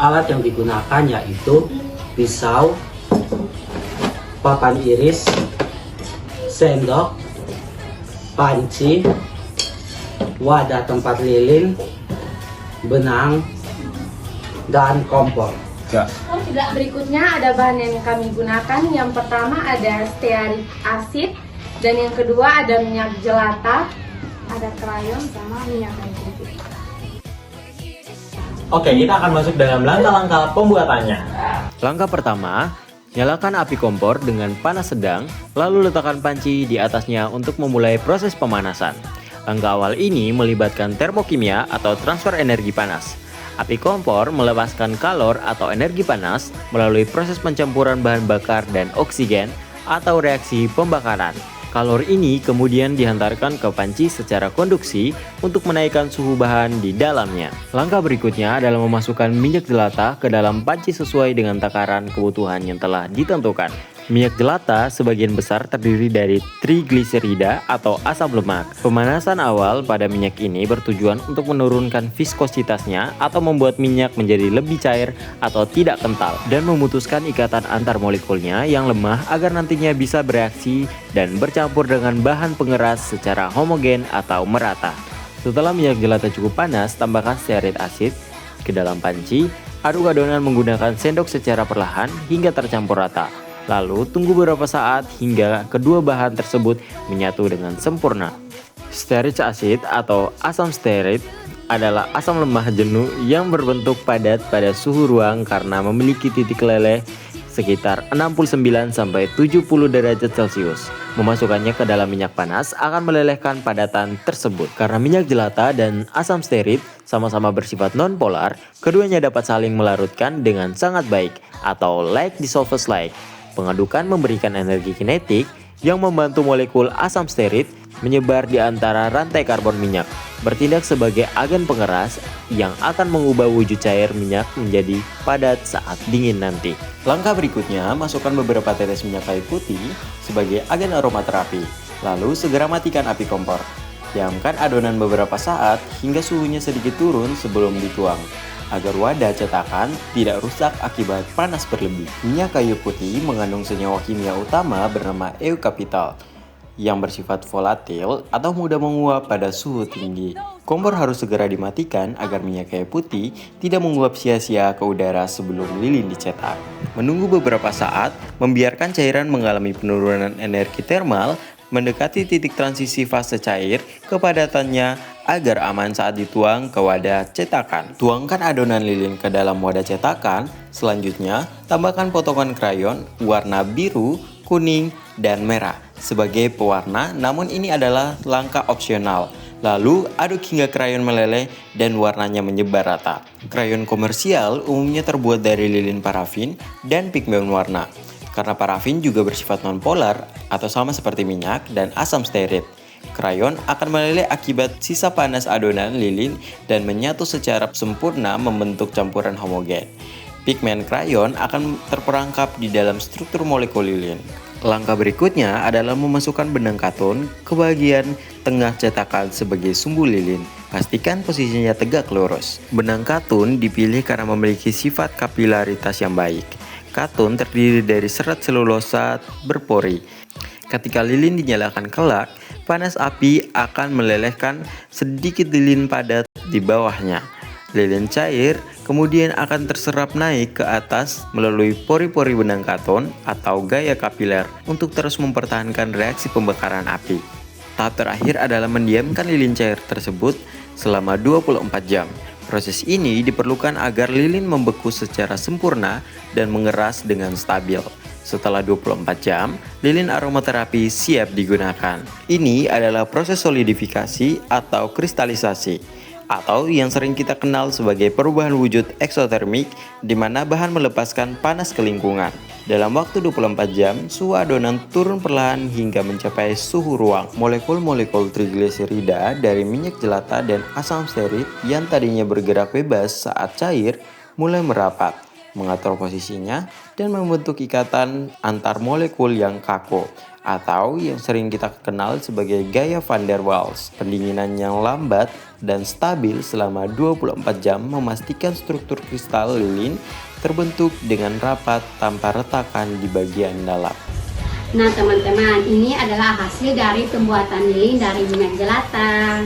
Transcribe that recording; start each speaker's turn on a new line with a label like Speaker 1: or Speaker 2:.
Speaker 1: Alat yang digunakan yaitu pisau, papan iris, sendok, panci, wadah tempat lilin, benang, dan kompor.
Speaker 2: Berikutnya ada bahan yang kami gunakan. Yang pertama ada stearik asid, dan yang kedua ada minyak jelata, ada krayon sama minyak kayu putih.
Speaker 3: Oke, kita akan masuk dalam langkah-langkah pembuatannya.
Speaker 4: Langkah pertama, nyalakan api kompor dengan panas sedang, lalu letakkan panci di atasnya untuk memulai proses pemanasan. Langkah awal ini melibatkan termokimia atau transfer energi panas. Api kompor melepaskan kalor atau energi panas melalui proses pencampuran bahan bakar dan oksigen atau reaksi pembakaran. Kalor ini kemudian dihantarkan ke panci secara konduksi untuk menaikkan suhu bahan di dalamnya. Langkah berikutnya adalah memasukkan minyak jelata ke dalam panci sesuai dengan takaran kebutuhan yang telah ditentukan. Minyak jelata sebagian besar terdiri dari trigliserida atau asam lemak. Pemanasan awal pada minyak ini bertujuan untuk menurunkan viskositasnya atau membuat minyak menjadi lebih cair atau tidak kental dan memutuskan ikatan antar molekulnya yang lemah agar nantinya bisa bereaksi dan bercampur dengan bahan pengeras secara homogen atau merata. Setelah minyak jelata cukup panas, tambahkan stearit asid ke dalam panci. Aduk adonan menggunakan sendok secara perlahan hingga tercampur rata. Lalu tunggu beberapa saat hingga kedua bahan tersebut menyatu dengan sempurna. Stearik asid atau asam stearit adalah asam lemah jenuh yang berbentuk padat pada suhu ruang karena memiliki titik leleh sekitar 69-70 derajat Celcius. Memasukkannya ke dalam minyak panas akan melelehkan padatan tersebut. Karena minyak jelata dan asam stearit sama-sama bersifat non-polar, keduanya dapat saling melarutkan dengan sangat baik atau like dissolves like. Pengadukan memberikan energi kinetik yang membantu molekul asam stearit menyebar di antara rantai karbon minyak, bertindak sebagai agen pengeras yang akan mengubah wujud cair minyak menjadi padat saat dingin nanti. Langkah berikutnya, masukkan beberapa tetes minyak kayu putih sebagai agen aromaterapi, lalu segera matikan api kompor. Diamkan adonan beberapa saat hingga suhunya sedikit turun sebelum dituang, agar wadah cetakan tidak rusak akibat panas berlebih. Minyak kayu putih mengandung senyawa kimia utama bernama eukapital yang bersifat volatil atau mudah menguap pada suhu tinggi. Kompor harus segera dimatikan agar minyak kayu putih tidak menguap sia-sia ke udara sebelum lilin dicetak. Menunggu beberapa saat, membiarkan cairan mengalami penurunan energi termal mendekati titik transisi fase cair kepadatannya agar aman saat dituang ke wadah cetakan. Tuangkan adonan lilin ke dalam wadah cetakan. Selanjutnya, tambahkan potongan krayon warna biru, kuning, dan merah sebagai pewarna, namun ini adalah langkah opsional. Lalu, aduk hingga krayon meleleh dan warnanya menyebar rata. Krayon komersial umumnya terbuat dari lilin parafin dan pigmen warna. Karena parafin juga bersifat nonpolar atau sama seperti minyak dan asam stearit. Krayon akan meleleh akibat sisa panas adonan lilin dan menyatu secara sempurna membentuk campuran homogen. Pigmen krayon akan terperangkap di dalam struktur molekul lilin. Langkah berikutnya adalah memasukkan benang katun ke bagian tengah cetakan sebagai sumbu lilin. Pastikan posisinya tegak lurus. Benang katun dipilih karena memiliki sifat kapilaritas yang baik. Katun terdiri dari serat selulosa berpori. Ketika lilin dinyalakan kelak, panas api akan melelehkan sedikit lilin padat di bawahnya. Lilin cair kemudian akan terserap naik ke atas melalui pori-pori benang katun atau gaya kapiler untuk terus mempertahankan reaksi pembakaran api. Tahap terakhir adalah mendiamkan lilin cair tersebut selama 24 jam. Proses ini diperlukan agar lilin membeku secara sempurna dan mengeras dengan stabil. Setelah 24 jam, lilin aromaterapi siap digunakan. Ini adalah proses solidifikasi atau kristalisasi, atau yang sering kita kenal sebagai perubahan wujud eksotermik, di mana bahan melepaskan panas ke lingkungan. Dalam waktu 24 jam, suhu adonan turun perlahan hingga mencapai suhu ruang. Molekul-molekul trigliserida dari minyak jelata dan asam stearit yang tadinya bergerak bebas saat cair mulai merapat. mengatur posisinya, dan membentuk ikatan antar molekul yang kaku, atau yang sering kita kenal sebagai gaya van der Waals. Pendinginan yang lambat dan stabil selama 24 jam memastikan struktur kristal lilin terbentuk dengan rapat tanpa retakan di bagian dalam.
Speaker 5: Nah teman-teman, ini adalah hasil dari pembuatan lilin dari minyak jelantah.